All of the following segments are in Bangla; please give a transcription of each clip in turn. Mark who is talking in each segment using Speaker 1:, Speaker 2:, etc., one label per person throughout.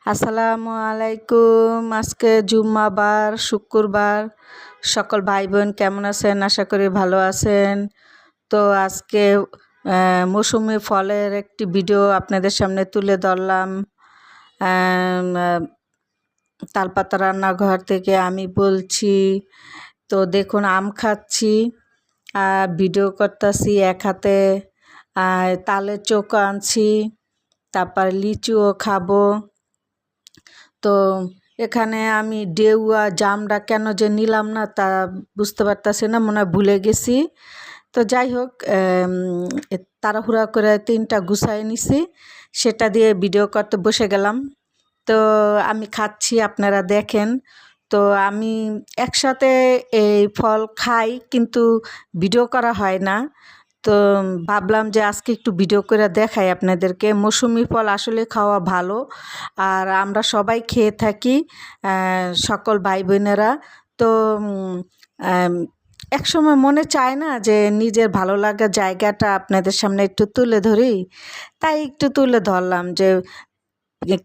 Speaker 1: আসসালামু আলাইকুম। আজকে জুম্মাবার শুক্রবার। সকল ভাই বোন কেমন আছেন? আশা করি ভালো আছেন। তো আজকে মৌসুমি ফলের একটি ভিডিও আপনাদের সামনে তুলে ধরলাম। তালপাতা রান্নাঘর থেকে আমি বলছি। তো দেখুন আম খাচ্ছি আর ভিডিও করতেছি এক হাতে। তালের চোখা আনছি, তারপর লিচুও খাবো। তো এখানে আমি ডেউয়া জামটা কেন যে নিলাম না তা বুঝতে পারতাছি না, মনে হয় ভুলে গেছি। তো যাই হোক, তাড়াহুড়া করে 3টা গুছাই নিছি, সেটা দিয়ে ভিডিও করতে বসে গেলাম। তো আমি খাচ্ছি, আপনারা দেখেন। তো আমি একসাথে এই ফল খাই, কিন্তু ভিডিও করা হয় না। তো ভাবলাম যে আজকে একটু ভিডিও করে দেখাই আপনাদেরকে। মৌসুমি ফল আসলে খাওয়া ভালো, আর আমরা সবাই খেয়ে থাকি, সকল ভাই বোনেরা। তো একসময় মনে চায় না যে নিজের ভালো লাগার জায়গাটা আপনাদের সামনে একটু তুলে ধরি, তাই একটু তুলে ধরলাম। যে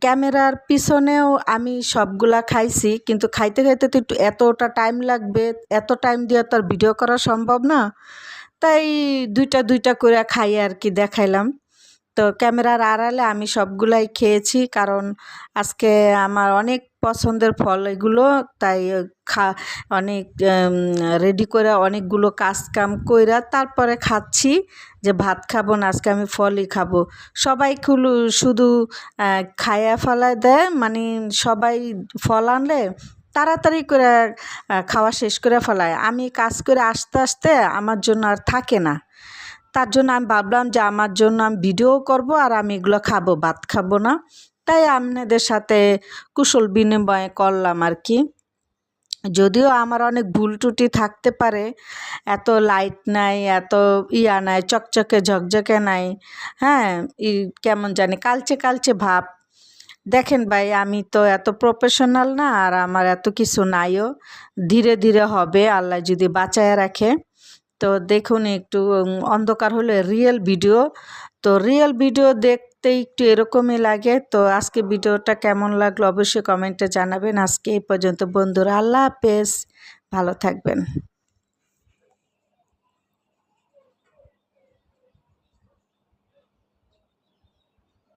Speaker 1: ক্যামেরার পিছনেও আমি সবগুলা খাইছি, কিন্তু খাইতে খাইতে তো একটু এতটা টাইম লাগবে, এত টাইম দিয়ে তো আর ভিডিও করা সম্ভব না। তাই দুইটা দুইটা করে খাই আর কি, দেখাইলাম। তো ক্যামেরার আড়ালে আমি সবগুলাই খেয়েছি, কারণ আজকে আমার অনেক পছন্দের ফল এগুলো। তাই অনেক রেডি করে অনেকগুলো কাজ কাম কইরা তারপরে খাচ্ছি। যে ভাত খাবো না, আজকে আমি ফলই খাবো। সবাই শুধু খায়া ফেলায় দেয়, মানে সবাই ফল আনলে তাড়াতাড়ি করে খাওয়া শেষ করে ফেলায়। আমি কাজ করে আসতে আসতে আমার জন্য আর থাকে না। তার জন্য আমি ভাবলাম যে আমার জন্য আমি ভিডিও করব, আর আমি এগুলো খাবো, ভাত খাবো না। তাই আপনাদের সাথে কুশল বিনিময় করলাম আর কি। যদিও আমার অনেক ভুল ত্রুটি থাকতে পারে, এত লাইট নাই, এত ইয়া নাই, চকচকে ঝকঝকে নাই। হ্যাঁ, কেমন জানি কালচে কালচে ভাব। দেখেন ভাই, আমি তো এত প্রফেশনাল না, আর আমার এত কিছু নাইও। ধীরে ধীরে হবে, আল্লাহ যদি বাঁচায় রাখে। তো দেখুন, একটু অন্ধকার হলে রিয়েল ভিডিও, তো রিয়েল ভিডিও দেখতে একটু এরকমই লাগে। তো আজকে ভিডিওটা কেমন লাগলো অবশ্যই কমেন্টে জানাবেন। আজকে এই পর্যন্ত বন্ধুরা, আল্লাহ হাফেজ, ভালো থাকবেন।